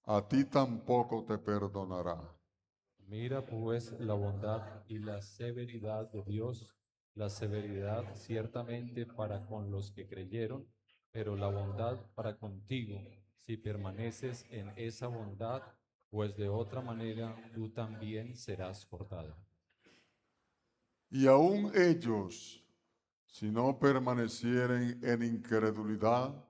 a ti tampoco te perdonará. Mira pues la bondad y la severidad de Dios, la severidad ciertamente para con los que creyeron, pero la bondad para contigo, si permaneces en esa bondad, pues de otra manera tú también serás cortado. Y aun ellos, si no permanecieren en incredulidad,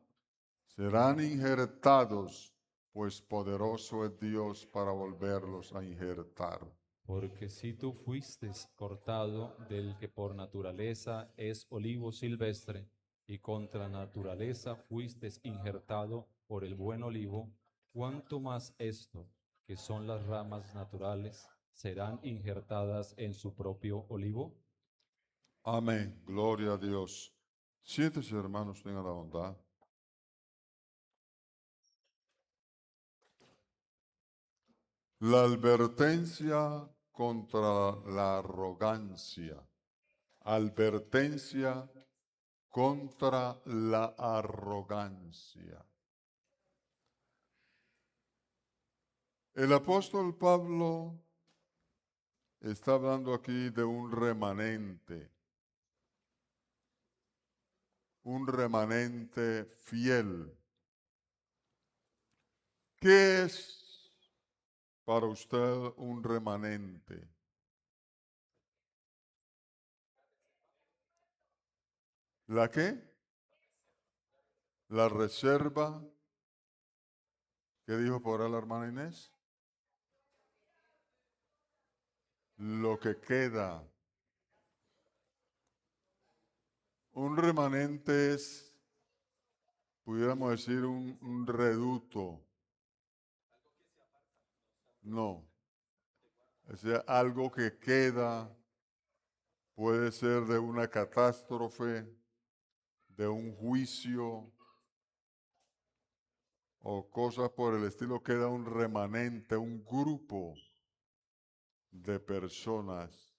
serán injertados, pues poderoso es Dios para volverlos a injertar. Porque si tú fuiste cortado del que por naturaleza es olivo silvestre, y contra naturaleza fuiste injertado por el buen olivo, ¿cuánto más esto, que son las ramas naturales, serán injertadas en su propio olivo? Amén. Gloria a Dios. Siéntese, hermanos, tengan la bondad. La advertencia contra la arrogancia. Advertencia contra la arrogancia. El apóstol Pablo está hablando aquí de un remanente fiel. ¿Qué es para usted un remanente? ¿La qué? La reserva. ¿Qué dijo por ahí la hermana Inés? Lo que queda. Un remanente es, pudiéramos decir, un reducto. No. O sea, algo que queda puede ser de una catástrofe, de un juicio o cosas por el estilo. Queda un remanente, un grupo de personas.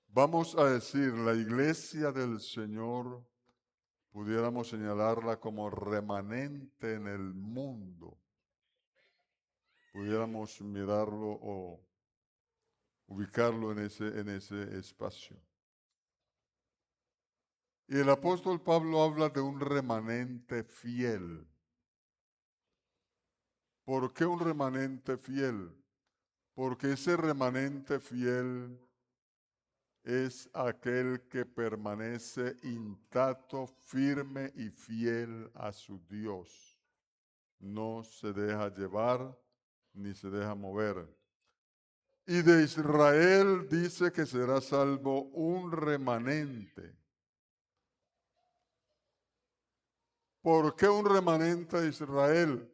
Vamos a decir, la iglesia del Señor, pudiéramos señalarla como remanente en el mundo. Pudiéramos mirarlo o ubicarlo en ese espacio. Y el apóstol Pablo habla de un remanente fiel. ¿Por qué un remanente fiel? Porque ese remanente fiel es aquel que permanece intacto, firme y fiel a su Dios. No se deja llevar ni se deja mover. Y de Israel dice que será salvo un remanente. ¿Por qué un remanente de Israel?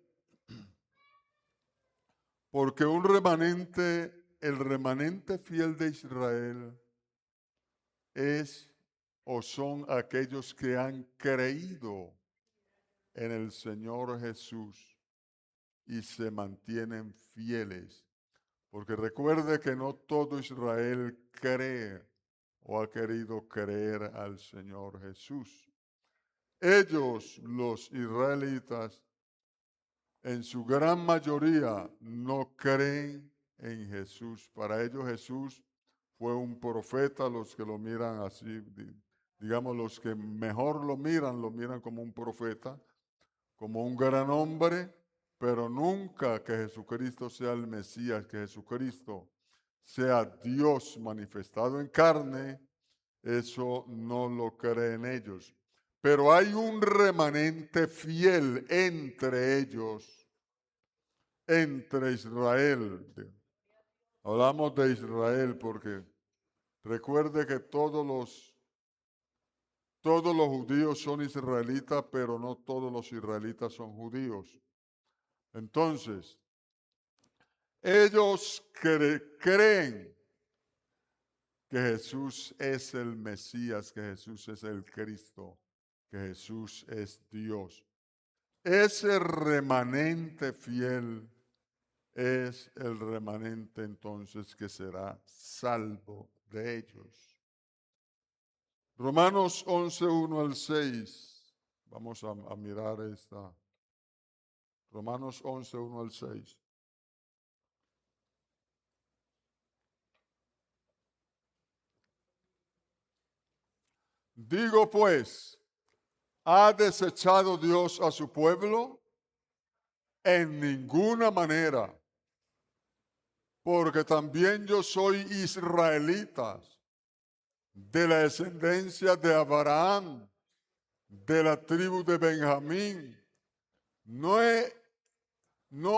Porque un remanente, el remanente fiel de Israel es o son aquellos que han creído en el Señor Jesús y se mantienen fieles. Porque recuerde que no todo Israel cree o ha querido creer al Señor Jesús. Ellos, los israelitas, en su gran mayoría no creen en Jesús. Para ellos Jesús fue un profeta, los que lo miran así, digamos, los que mejor lo miran como un profeta, como un gran hombre, pero nunca que Jesucristo sea el Mesías, que Jesucristo sea Dios manifestado en carne, eso no lo creen ellos. Pero hay un remanente fiel entre ellos, entre Israel. Hablamos de Israel porque recuerde que todos los judíos son israelitas, pero no todos los israelitas son judíos. Entonces, ellos creen que Jesús es el Mesías, que Jesús es el Cristo, que Jesús es Dios. Ese remanente fiel es el remanente entonces que será salvo de ellos. Romanos 11, 1 al 6. Vamos a mirar esta Romanos 11, 1 al 6. Digo pues, ¿ha desechado Dios a su pueblo? En ninguna manera, porque también yo soy israelita, de la descendencia de Abraham, de la tribu de Benjamín. No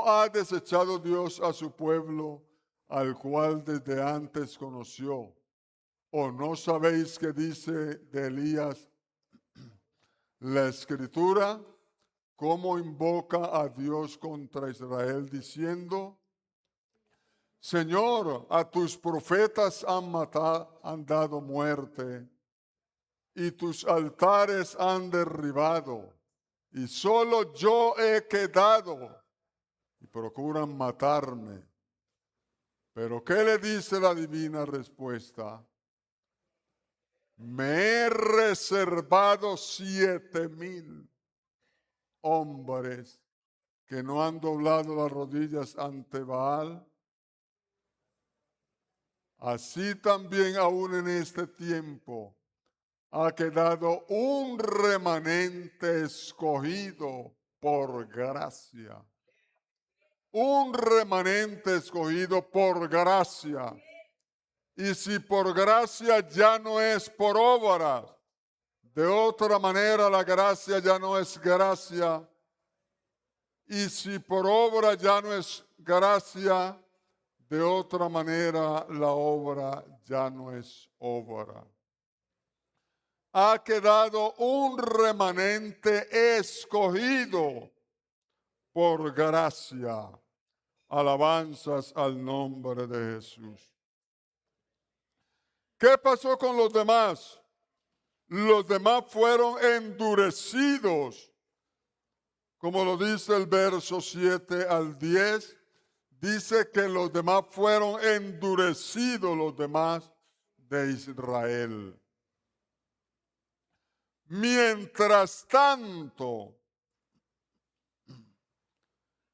ha desechado Dios a su pueblo, al cual desde antes conoció. ¿O no sabéis qué dice de Elías la Escritura? ¿Cómo invoca a Dios contra Israel diciendo: Señor, a tus profetas han dado muerte, y tus altares han derribado, y solo yo he quedado, y procuran matarme? Pero ¿qué le dice la divina respuesta? Me he reservado 7,000 hombres que no han doblado las rodillas ante Baal. Así también aún en este tiempo ha quedado un remanente escogido por gracia. Un remanente escogido por gracia. Y si por gracia ya no es por obras, de otra manera la gracia ya no es gracia. Y si por obra ya no es gracia, de otra manera la obra ya no es obra. Ha quedado un remanente escogido por gracia. Alabanzas al nombre de Jesús. ¿Qué pasó con los demás? Los demás fueron endurecidos. Como lo dice el verso 7 al 10, dice que los demás fueron endurecidos, los demás de Israel. Mientras tanto,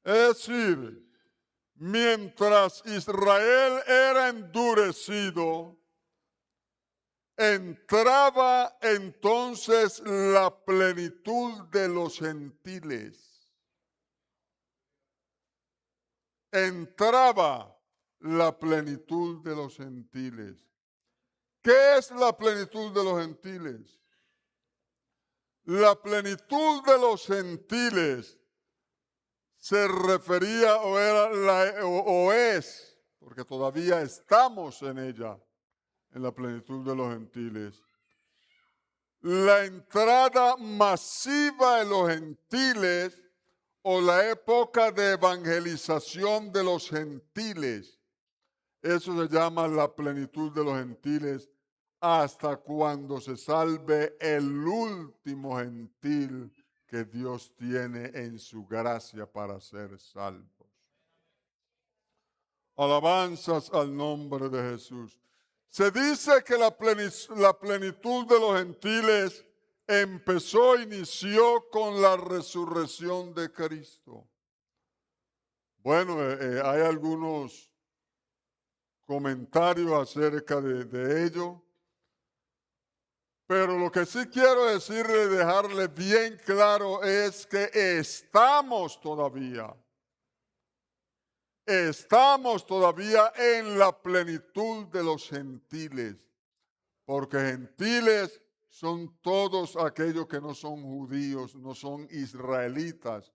es decir, mientras Israel era endurecido, entraba entonces la plenitud de los gentiles. Entraba la plenitud de los gentiles. ¿Qué es la plenitud de los gentiles? La plenitud de los gentiles se refería o es, porque todavía estamos en ella, en la plenitud de los gentiles. La entrada masiva de los gentiles o la época de evangelización de los gentiles. Eso se llama la plenitud de los gentiles, hasta cuando se salve el último gentil que Dios tiene en su gracia para ser salvos. Alabanzas al nombre de Jesús. Se dice que la plenitud de los gentiles inició con la resurrección de Cristo. Bueno, hay algunos comentarios acerca de ello, pero lo que sí quiero decirle, dejarle bien claro, es que estamos todavía en la plenitud de los gentiles, porque gentiles son todos aquellos que no son judíos, no son israelitas.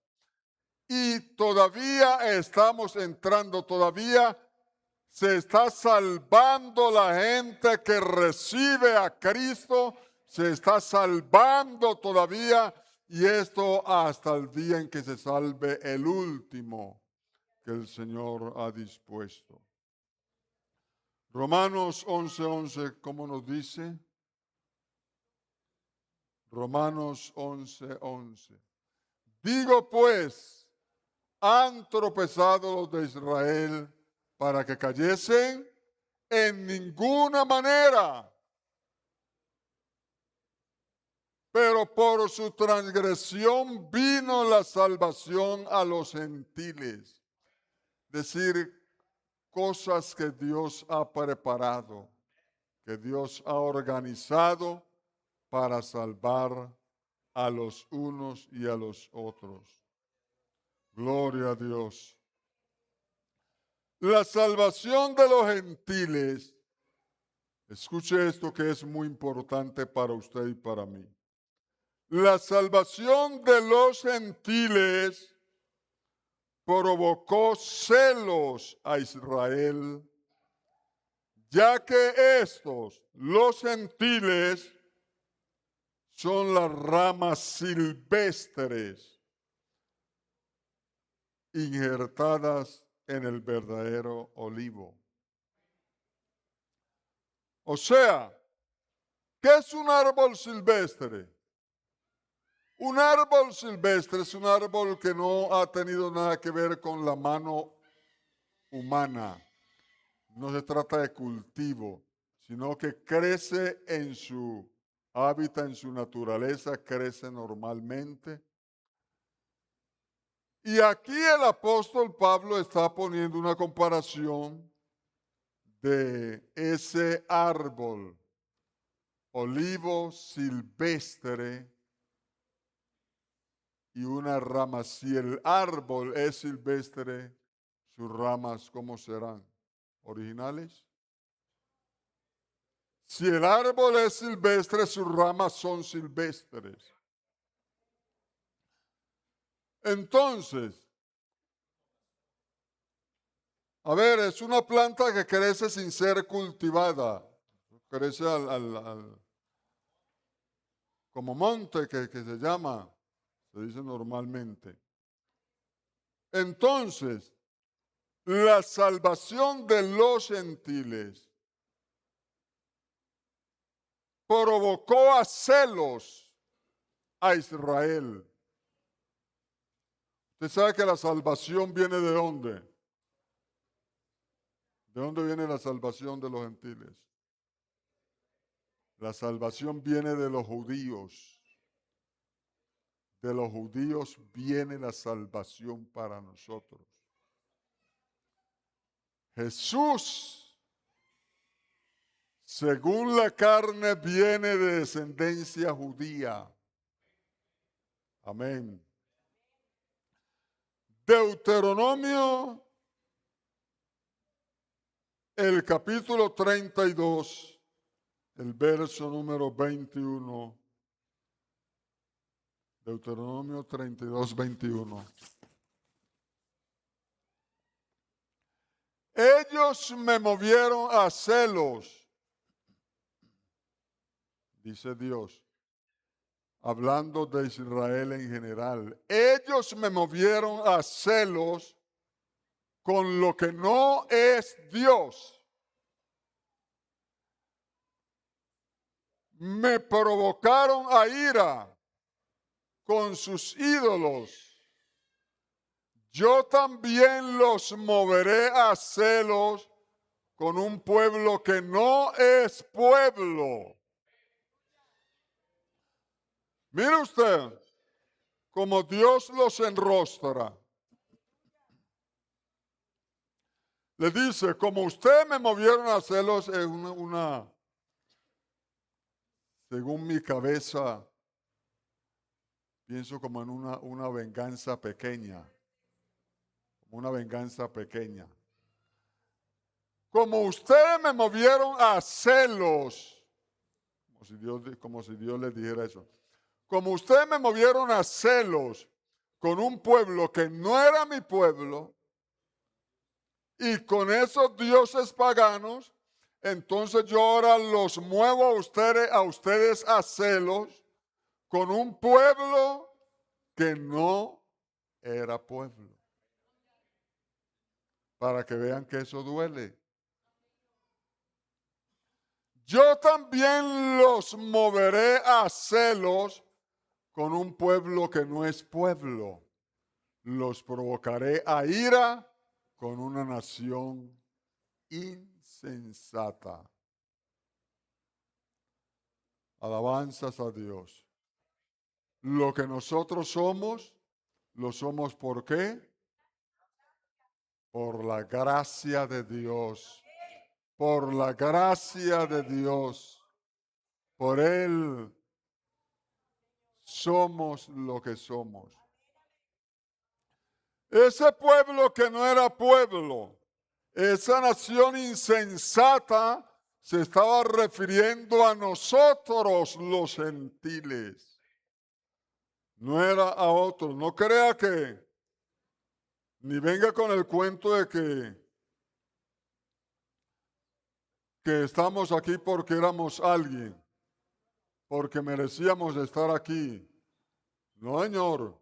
Y todavía estamos entrando, todavía se está salvando la gente que recibe a Cristo, se está salvando todavía, y esto hasta el día en que se salve el último que el Señor ha dispuesto. Romanos 11:11, ¿cómo nos dice? Romanos 11:11. Digo pues, ¿han tropezado los de Israel para que cayesen? En ninguna manera. pero por su transgresión vino la salvación a los gentiles. Decir, cosas que Dios ha preparado, que Dios ha organizado para salvar a los unos y a los otros. Gloria a Dios. La salvación de los gentiles, escuche esto que es muy importante para usted y para mí. La salvación de los gentiles provocó celos a Israel, ya que estos, los gentiles, son las ramas silvestres injertadas en el verdadero olivo. O sea, ¿qué es un árbol silvestre? Un árbol silvestre es un árbol que no ha tenido nada que ver con la mano humana. No se trata de cultivo, sino que crece en su hábitat, en su naturaleza, crece normalmente. Y aquí el apóstol Pablo está poniendo una comparación de ese árbol, olivo silvestre y una rama. Si el árbol es silvestre, sus ramas, ¿cómo serán? ¿Originales? Si el árbol es silvestre, sus ramas son silvestres. Entonces, a ver, es una planta que crece sin ser cultivada. Crece como monte que se llama, se dice normalmente. Entonces, la salvación de los gentiles provocó a celos a Israel. Usted sabe que la salvación viene de dónde. ¿De dónde viene la salvación de los gentiles? La salvación viene de los judíos. De los judíos viene la salvación para nosotros. Jesús, según la carne, viene de descendencia judía. Amén. Deuteronomio, el capítulo 32, el verso número 21. Deuteronomio 32, 21. Ellos me movieron a celos, dice Dios, hablando de Israel en general. Ellos me movieron a celos con lo que no es Dios. Me provocaron a ira con sus ídolos. Yo también los moveré a celos con un pueblo que no es pueblo. Mire usted como Dios los enrostra. Le dice, como usted me movieron a celos, es según mi cabeza, pienso como en una venganza pequeña. Una venganza pequeña. Como ustedes me movieron a celos, como si Dios les dijera eso. Como ustedes me movieron a celos con un pueblo que no era mi pueblo, y con esos dioses paganos, entonces yo ahora los muevo a ustedes a celos con un pueblo que no era pueblo. Para que vean que eso duele. Yo también los moveré a celos con un pueblo que no es pueblo. Los provocaré a ira con una nación insensata. Alabanzas a Dios. Lo que nosotros somos, lo somos ¿por qué? Por la gracia de Dios. Por la gracia de Dios. Por Él somos lo que somos. Ese pueblo que no era pueblo, esa nación insensata, se estaba refiriendo a nosotros los gentiles. No era a otros. No crea que, ni venga con el cuento de que estamos aquí porque éramos alguien, porque merecíamos estar aquí. No, señor.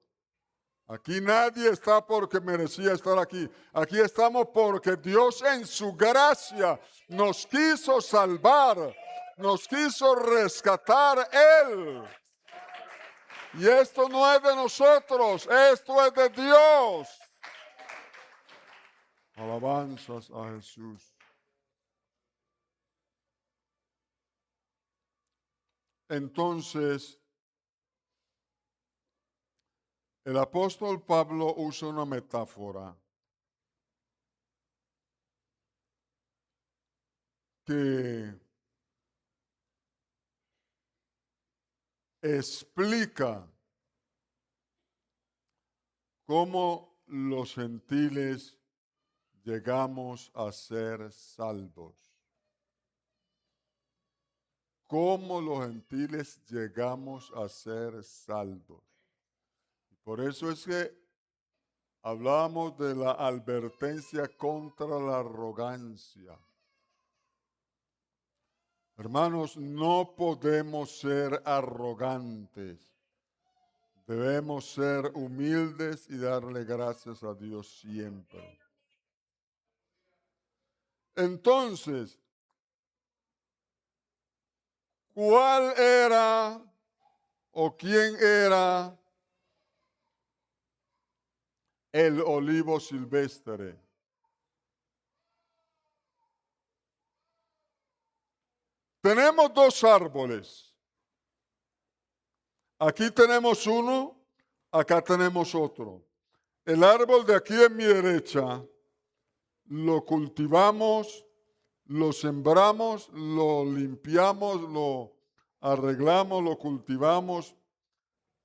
Aquí nadie está porque merecía estar aquí. Aquí estamos porque Dios en su gracia nos quiso salvar, nos quiso rescatar Él. Y esto no es de nosotros, esto es de Dios. Alabanzas a Jesús. Entonces, el apóstol Pablo usa una metáfora que explica cómo los gentiles llegamos a ser salvos. Cómo los gentiles llegamos a ser salvos. Por eso es que hablamos de la advertencia contra la arrogancia. Hermanos, no podemos ser arrogantes. Debemos ser humildes y darle gracias a Dios siempre. Entonces, ¿cuál era o quién era el olivo silvestre? Tenemos dos árboles. Aquí tenemos uno, acá tenemos otro. El árbol de aquí en mi derecha lo cultivamos, lo sembramos, lo limpiamos, lo arreglamos, lo cultivamos.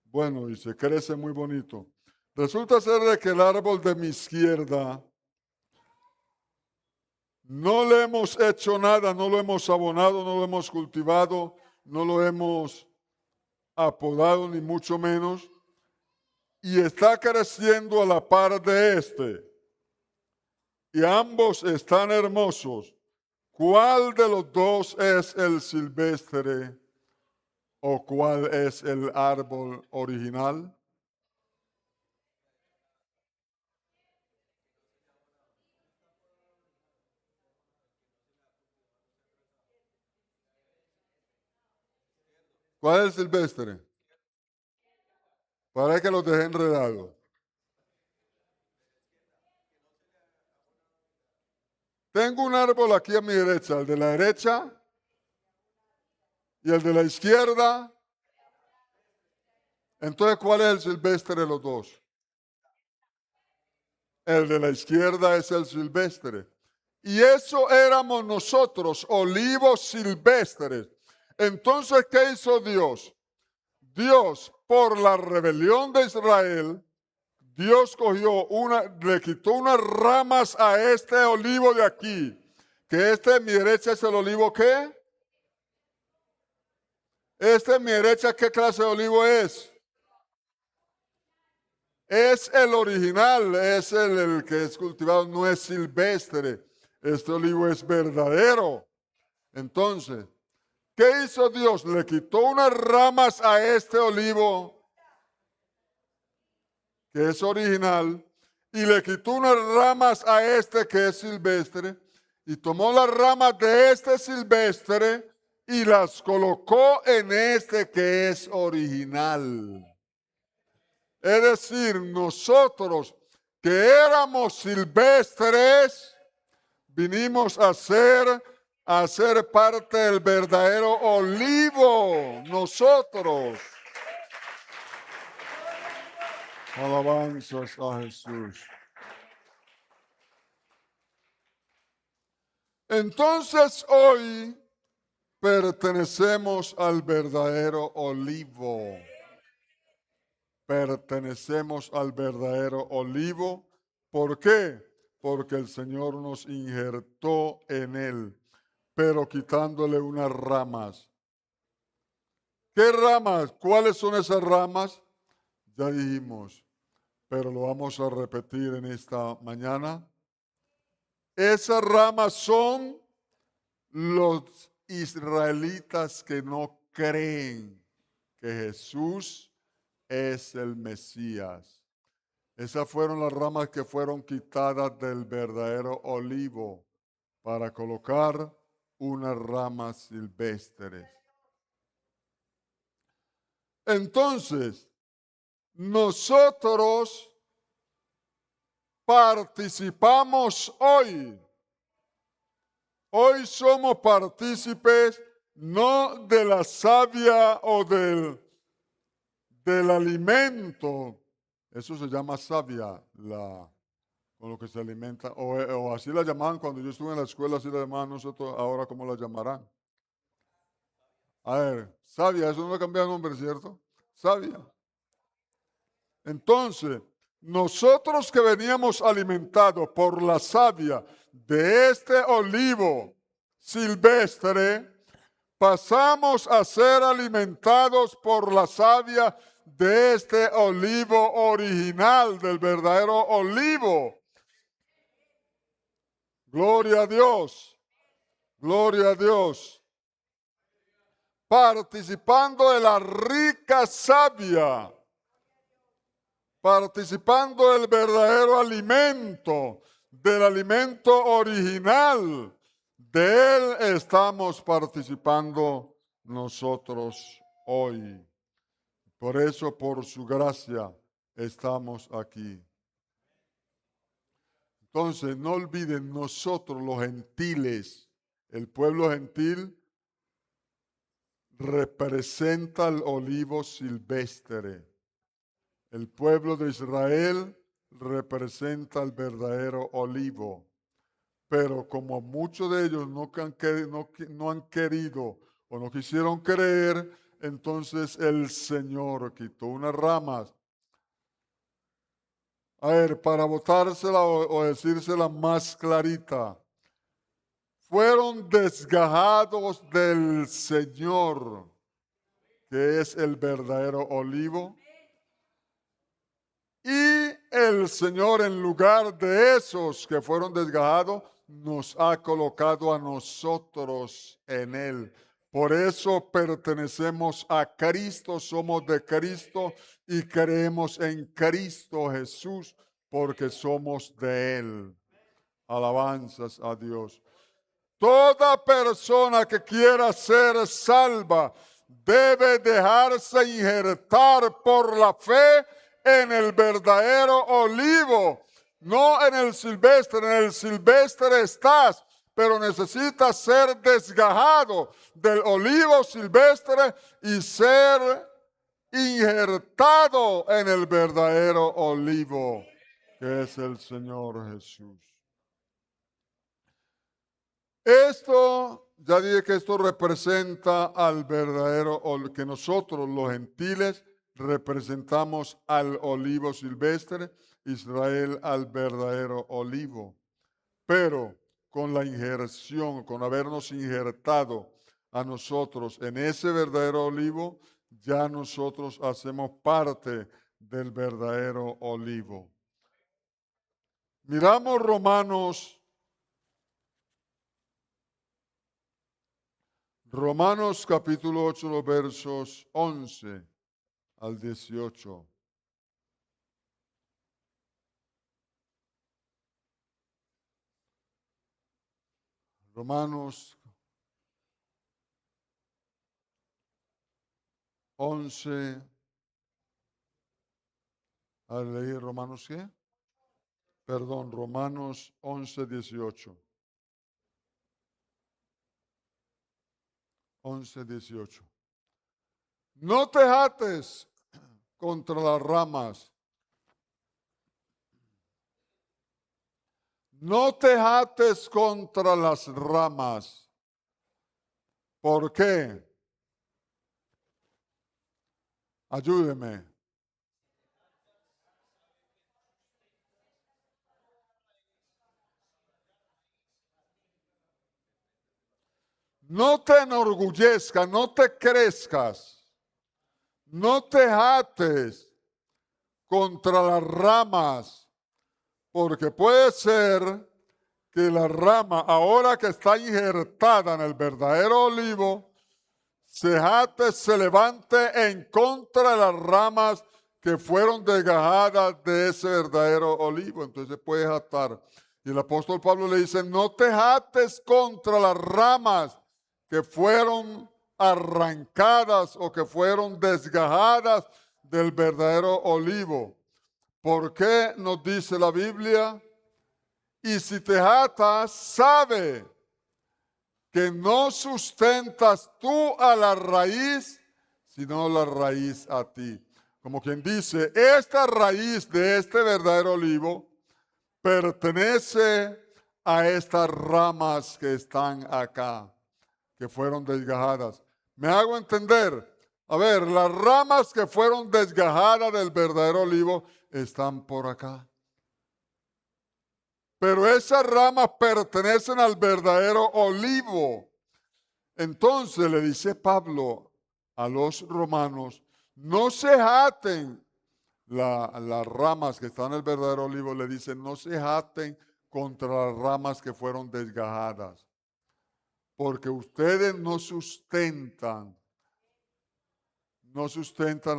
Bueno, y se crece muy bonito. Resulta ser de que el árbol de mi izquierda no le hemos hecho nada, no lo hemos abonado, no lo hemos cultivado, no lo hemos apodado ni mucho menos, y está creciendo a la par de este. Y ambos están hermosos. ¿Cuál de los dos es el silvestre o cuál es el árbol original? ¿Cuál es el silvestre? Para que los deje enredados. Tengo un árbol aquí a mi derecha, el de la derecha y el de la izquierda. Entonces, ¿cuál es el silvestre de los dos? El de la izquierda es el silvestre. Y eso éramos nosotros, olivos silvestres. Entonces, ¿qué hizo Dios? Dios, por la rebelión de Israel, Dios le quitó unas ramas a este olivo de aquí. Que este de mi derecha es el olivo ¿qué? Este de mi derecha, ¿qué clase de olivo es? Es el original, es el que es cultivado, no es silvestre. Este olivo es verdadero. Entonces, ¿qué hizo Dios? Le quitó unas ramas a este olivo, que es original, y le quitó unas ramas a este que es silvestre, y tomó las ramas de este silvestre y las colocó en este que es original. Es decir, nosotros que éramos silvestres, vinimos a ser parte del verdadero olivo, nosotros. Alabanzas a Jesús. Entonces hoy pertenecemos al verdadero olivo. Pertenecemos al verdadero olivo. ¿Por qué? Porque el Señor nos injertó en él, pero quitándole unas ramas. ¿Qué ramas? ¿Cuáles son esas ramas? Ya dijimos, pero lo vamos a repetir en esta mañana. Esas ramas son los israelitas que no creen que Jesús es el Mesías. Esas fueron las ramas que fueron quitadas del verdadero olivo para colocar unas ramas silvestres. Entonces, nosotros participamos hoy. Hoy somos partícipes no de la savia o del alimento. Eso se llama savia, con lo que se alimenta. O así la llamaban cuando yo estuve en la escuela, así la llamaban nosotros. Ahora, ¿cómo la llamarán? A ver, savia, eso no le cambia el nombre, ¿cierto? Savia. Entonces, nosotros que veníamos alimentados por la savia de este olivo silvestre, pasamos a ser alimentados por la savia de este olivo original, del verdadero olivo. Gloria a Dios, gloria a Dios. Participando de la rica savia, participando del verdadero alimento, del alimento original. De él estamos participando nosotros hoy. Por eso, por su gracia, estamos aquí. Entonces, no olviden, nosotros los gentiles, el pueblo gentil representa el olivo silvestre. El pueblo de Israel representa el verdadero olivo. Pero como muchos de ellos no han querido o no quisieron creer, entonces el Señor quitó unas ramas. A ver, para botársela o decírsela más clarita, fueron desgajados del Señor, que es el verdadero olivo. Y el Señor, en lugar de esos que fueron desgajados, nos ha colocado a nosotros en él. Por eso pertenecemos a Cristo, somos de Cristo y creemos en Cristo Jesús porque somos de él. Alabanzas a Dios. Toda persona que quiera ser salva debe dejarse injertar por la fe en el verdadero olivo, no en el silvestre. En el silvestre estás, pero necesitas ser desgajado del olivo silvestre y ser injertado en el verdadero olivo, que es el Señor Jesús. Esto, ya dije que esto representa al verdadero, que nosotros los gentiles representamos al olivo silvestre, Israel al verdadero olivo. Pero con la injerción, con habernos injertado a nosotros en ese verdadero olivo, ya nosotros hacemos parte del verdadero olivo. Miramos Romanos capítulo 8, los versos 11 al 18. Romanos 11. ¿Al leer Romanos qué? Perdón, Romanos 11, 18. 11, 18. No te jates contra las ramas. no te jates contra las ramas. ¿Por qué? Ayúdeme. No te enorgullezcas, no te crezcas, no te jates contra las ramas, porque puede ser que la rama, ahora que está injertada en el verdadero olivo, se jate, se levante en contra de las ramas que fueron desgajadas de ese verdadero olivo. Entonces se puede jatar. Y el apóstol Pablo le dice, no te jates contra las ramas que fueron arrancadas o que fueron desgajadas del verdadero olivo. ¿Por qué nos dice la Biblia? Y si te jatas, sabe que no sustentas tú a la raíz, sino la raíz a ti. Como quien dice, esta raíz de este verdadero olivo pertenece a estas ramas que están acá, que fueron desgajadas. ¿Me hago entender? A ver, las ramas que fueron desgajadas del verdadero olivo están por acá. Pero esas ramas pertenecen al verdadero olivo. Entonces le dice Pablo a los romanos, no se jaten, las ramas que están en el verdadero olivo, le dice, no se jaten contra las ramas que fueron desgajadas, porque ustedes no sustentan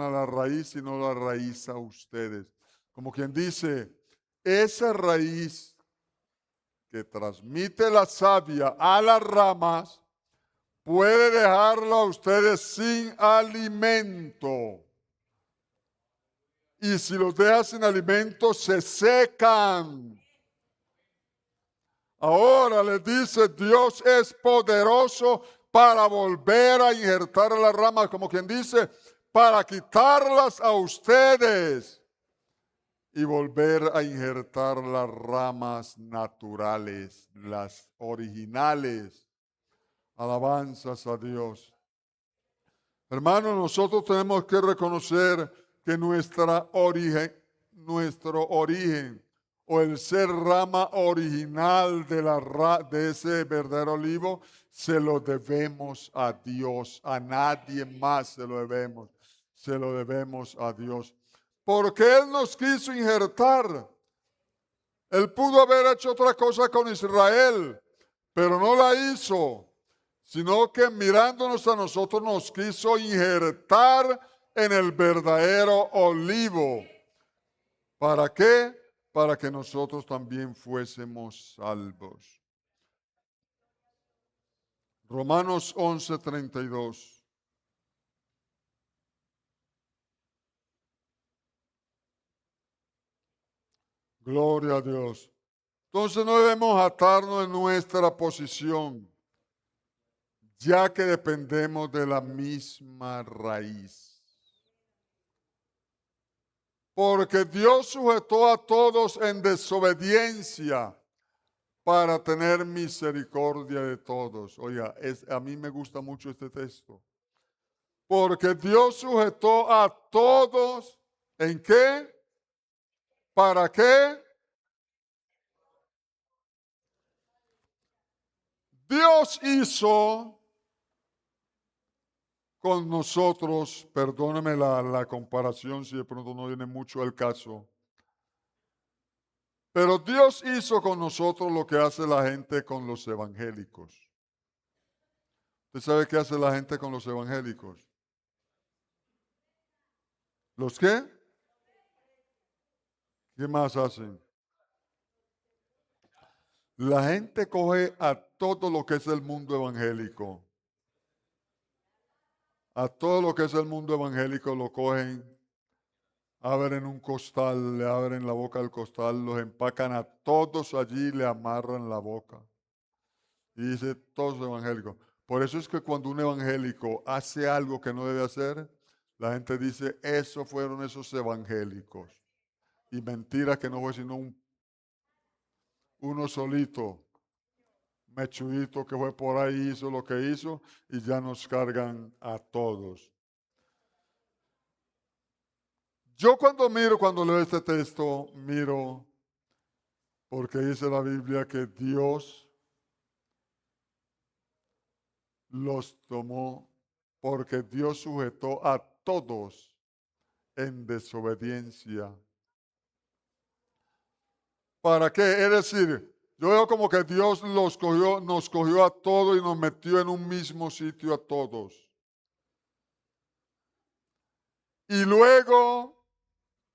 a la raíz, sino la raíz a ustedes. Como quien dice, esa raíz que transmite la savia a las ramas, puede dejarlo a ustedes sin alimento. Y si los deja sin alimento, se secan. Ahora les dice, Dios es poderoso para volver a injertar las ramas, como quien dice, para quitarlas a ustedes y volver a injertar las ramas naturales, las originales. Alabanzas a Dios. Hermanos, nosotros tenemos que reconocer que nuestro origen o el ser rama original de ese verdadero olivo, se lo debemos a Dios, a nadie más se lo debemos a Dios. Porque Él nos quiso injertar. Él pudo haber hecho otra cosa con Israel, pero no la hizo, sino que mirándonos a nosotros nos quiso injertar en el verdadero olivo. ¿Para qué? Para que nosotros también fuésemos salvos. Romanos 11:32. Gloria a Dios. Entonces no debemos atarnos en nuestra posición, ya que dependemos de la misma raíz. Porque Dios sujetó a todos en desobediencia para tener misericordia de todos. Oiga, a mí me gusta mucho este texto. Porque Dios sujetó a todos, ¿en qué? ¿Para qué? Dios hizo con nosotros, perdóneme la comparación si de pronto no viene mucho al caso, pero Dios hizo con nosotros lo que hace la gente con los evangélicos. ¿Usted sabe qué hace la gente con los evangélicos? ¿Los qué? ¿Qué más hacen? La gente coge a todo lo que es el mundo evangélico. A todo lo que es el mundo evangélico lo cogen, abren un costal, le abren la boca al costal, los empacan a todos allí y le amarran la boca. Y dice, todos evangélicos. Por eso es que cuando un evangélico hace algo que no debe hacer, la gente dice, eso fueron esos evangélicos. Y mentira que no fue sino uno solito, mechudito que fue por ahí, hizo lo que hizo y ya nos cargan a todos. Yo cuando leo este texto, miro porque dice la Biblia que Dios los tomó, porque Dios sujetó a todos en desobediencia. ¿Para qué? Es decir, yo veo como que Dios nos cogió a todos y nos metió en un mismo sitio a todos. Y luego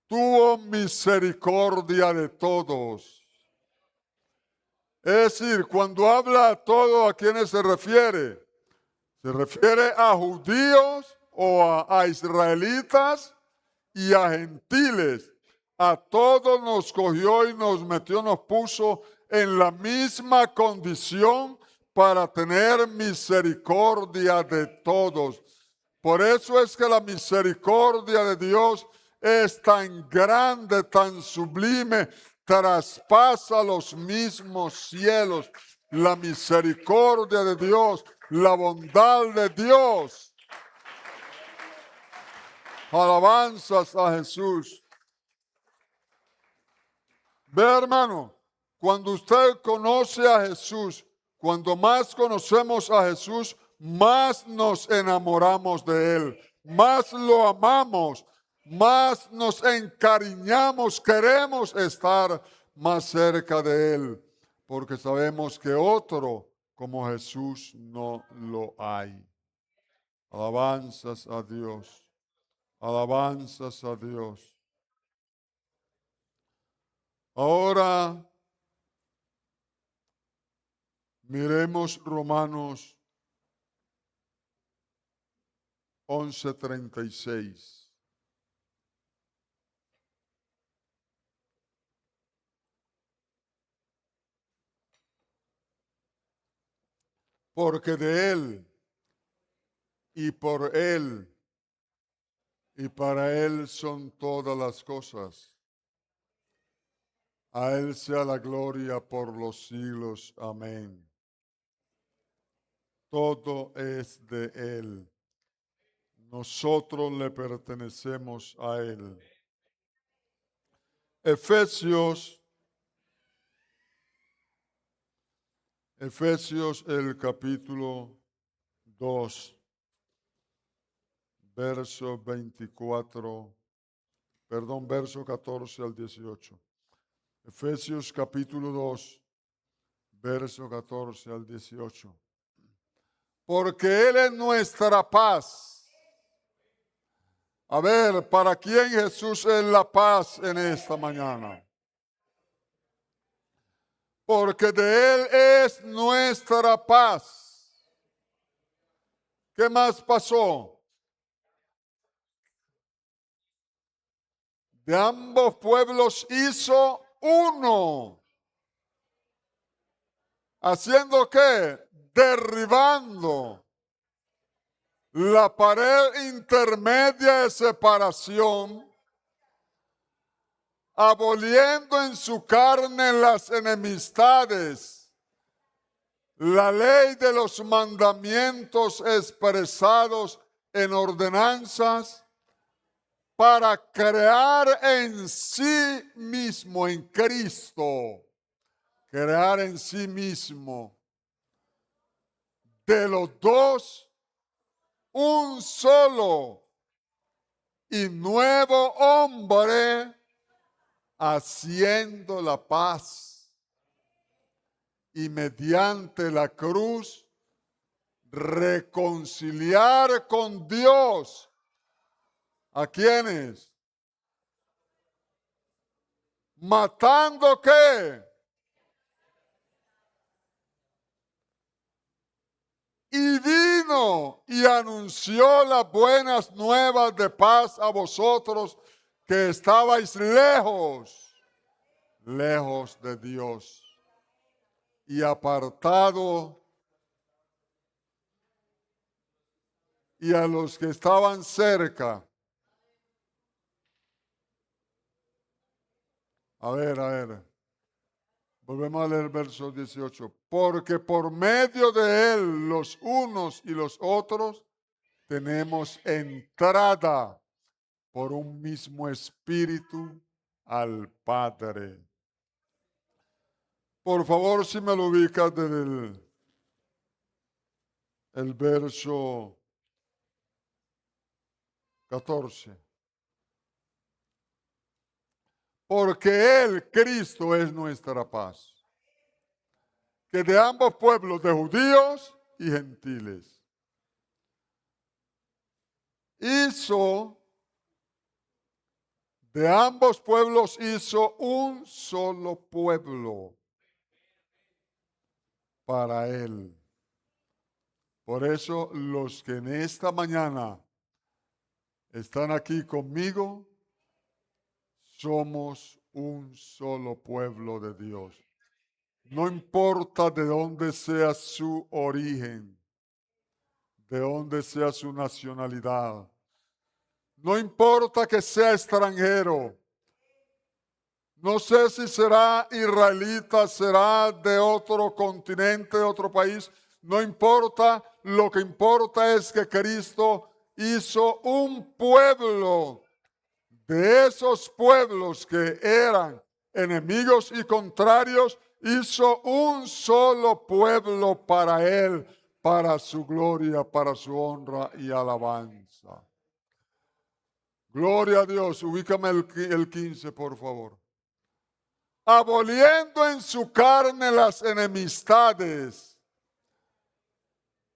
tuvo misericordia de todos. Es decir, cuando habla a todos, ¿a quiénes se refiere? Se refiere a judíos o a israelitas y a gentiles. A todos nos cogió y nos metió, nos puso en la misma condición para tener misericordia de todos. Por eso es que la misericordia de Dios es tan grande, tan sublime, traspasa los mismos cielos. La misericordia de Dios, la bondad de Dios. Alabanzas a Jesús. Ve, hermano, cuando usted conoce a Jesús, cuando más conocemos a Jesús, más nos enamoramos de Él, más lo amamos, más nos encariñamos, queremos estar más cerca de Él, porque sabemos que otro como Jesús no lo hay. Alabanzas a Dios, alabanzas a Dios. Ahora miremos Romanos 11:36. Porque de Él y por Él y para Él son todas las cosas. A Él sea la gloria por los siglos. Amén. Todo es de Él. Nosotros le pertenecemos a Él. Efesios el capítulo 2, verso 14 al 18. Efesios capítulo 2, verso 14 al 18. Porque Él es nuestra paz. A ver, ¿para quién Jesús es la paz en esta mañana? Porque de Él es nuestra paz. ¿Qué más pasó? De ambos pueblos hizo uno. ¿Haciendo qué? Derribando la pared intermedia de separación, aboliendo en su carne las enemistades, la ley de los mandamientos expresados en ordenanzas, para crear en sí mismo, en Cristo, crear en sí mismo de los dos un solo y nuevo hombre, haciendo la paz, y mediante la cruz reconciliar con Dios. ¿A quiénes? ¿Matando qué? Y vino y anunció las buenas nuevas de paz a vosotros que estabais lejos de Dios y apartado, y a los que estaban cerca. A ver. Volvemos a leer el verso 18. Porque por medio de él, los unos y los otros, tenemos entrada por un mismo espíritu al Padre. Por favor, si me lo ubicas desde el verso 14. Porque Él, Cristo, es nuestra paz, que de ambos pueblos, de judíos y gentiles, de ambos pueblos hizo un solo pueblo para Él. Por eso los que en esta mañana están aquí conmigo, somos un solo pueblo de Dios. No importa de dónde sea su origen, de dónde sea su nacionalidad. No importa que sea extranjero. No sé si será israelita, será de otro continente, de otro país. No importa, lo que importa es que Cristo hizo un pueblo de esos pueblos que eran enemigos y contrarios, hizo un solo pueblo para Él, para su gloria, para su honra y alabanza. Gloria a Dios. Ubícame el 15, por favor. Aboliendo en su carne las enemistades,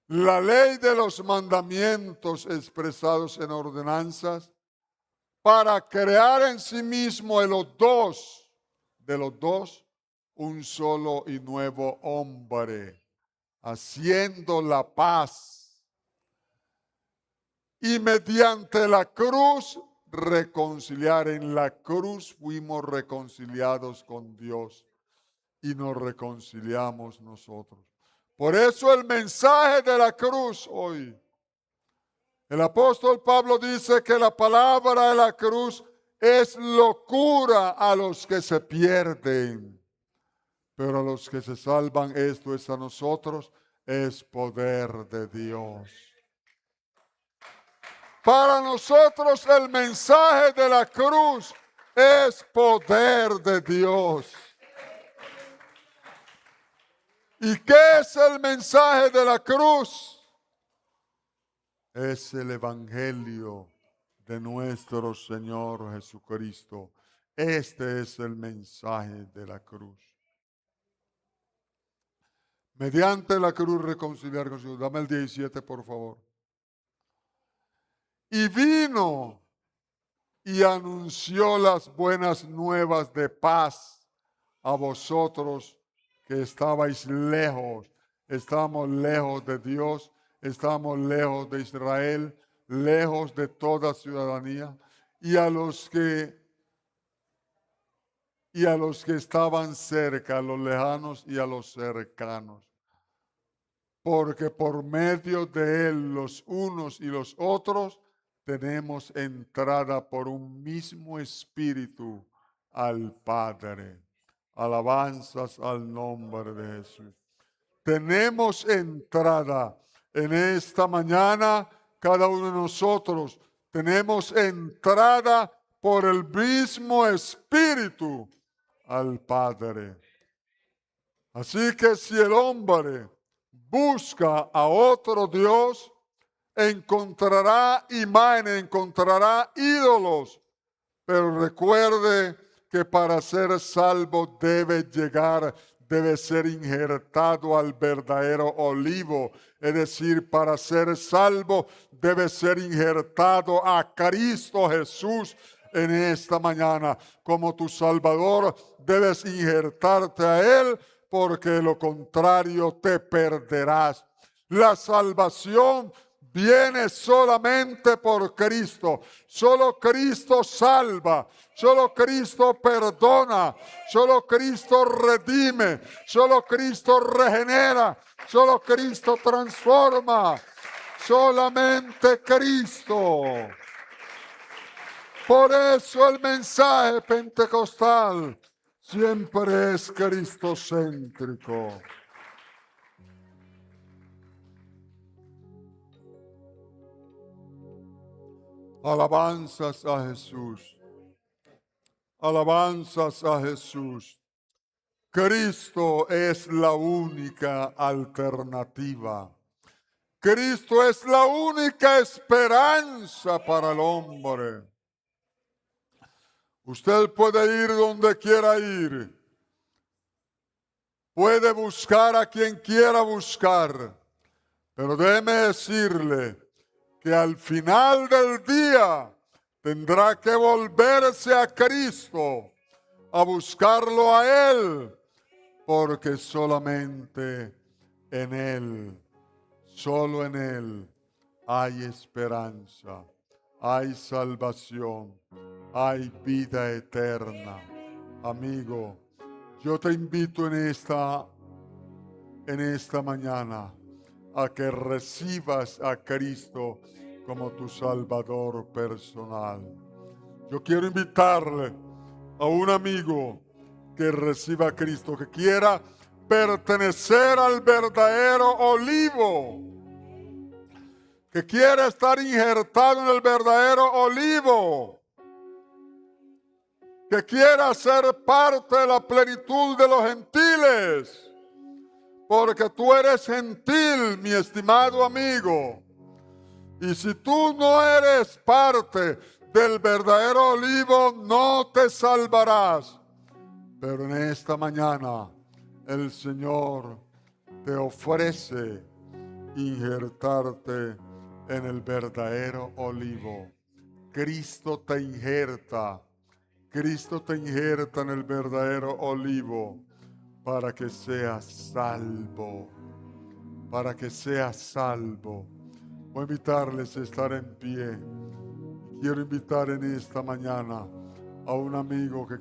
la ley de los mandamientos expresados en ordenanzas, para crear en sí mismo de los dos, un solo y nuevo hombre, haciendo la paz. Y mediante la cruz reconciliar. En la cruz fuimos reconciliados con Dios y nos reconciliamos nosotros. Por eso el mensaje de la cruz hoy. El apóstol Pablo dice que la palabra de la cruz es locura a los que se pierden, pero a los que se salvan, esto es a nosotros, es poder de Dios. Para nosotros el mensaje de la cruz es poder de Dios. ¿Y qué es el mensaje de la cruz? Es el evangelio de nuestro Señor Jesucristo. Este es el mensaje de la cruz. Mediante la cruz reconciliar con Dios. Dame el 17, por favor. Y vino y anunció las buenas nuevas de paz a vosotros que estabais lejos. Estamos lejos de Dios, estamos lejos de Israel, lejos de toda ciudadanía, y a los que estaban cerca, a los lejanos y a los cercanos. Porque por medio de él, los unos y los otros, tenemos entrada por un mismo espíritu al Padre. Alabanzas al nombre de Jesús. Tenemos entrada en esta mañana, cada uno de nosotros tenemos entrada por el mismo espíritu al Padre. Así que si el hombre busca a otro Dios, encontrará imágenes, encontrará ídolos, pero recuerde que para ser salvo debe ser injertado al verdadero olivo. Es decir, para ser salvo debe ser injertado a Cristo Jesús en esta mañana. Como tu Salvador debes injertarte a Él, porque de lo contrario te perderás. La salvación viene solamente por Cristo. Solo Cristo salva. Solo Cristo perdona. Solo Cristo redime. Solo Cristo regenera. Solo Cristo transforma. Solamente Cristo. Por eso el mensaje pentecostal siempre es cristocéntrico. Alabanzas a Jesús. Alabanzas a Jesús. Cristo es la única alternativa. Cristo es la única esperanza para el hombre. Usted puede ir donde quiera ir. Puede buscar a quien quiera buscar. Pero déjeme decirle que al final del día tendrá que volverse a Cristo, a buscarlo a Él, porque solamente en Él, solo en Él hay esperanza, hay salvación, hay vida eterna. Amigo, yo te invito en esta mañana a que recibas a Cristo como tu Salvador personal. Yo quiero invitarle a un amigo que reciba a Cristo, que quiera pertenecer al verdadero olivo, que quiera estar injertado en el verdadero olivo, que quiera ser parte de la plenitud de los gentiles. Porque tú eres gentil, mi estimado amigo. Y si tú no eres parte del verdadero olivo, no te salvarás. Pero en esta mañana el Señor te ofrece injertarte en el verdadero olivo. Cristo te injerta. Cristo te injerta en el verdadero olivo para que seas salvo. Para que seas salvo. Voy a invitarles a estar en pie. Quiero invitar en esta mañana a un amigo que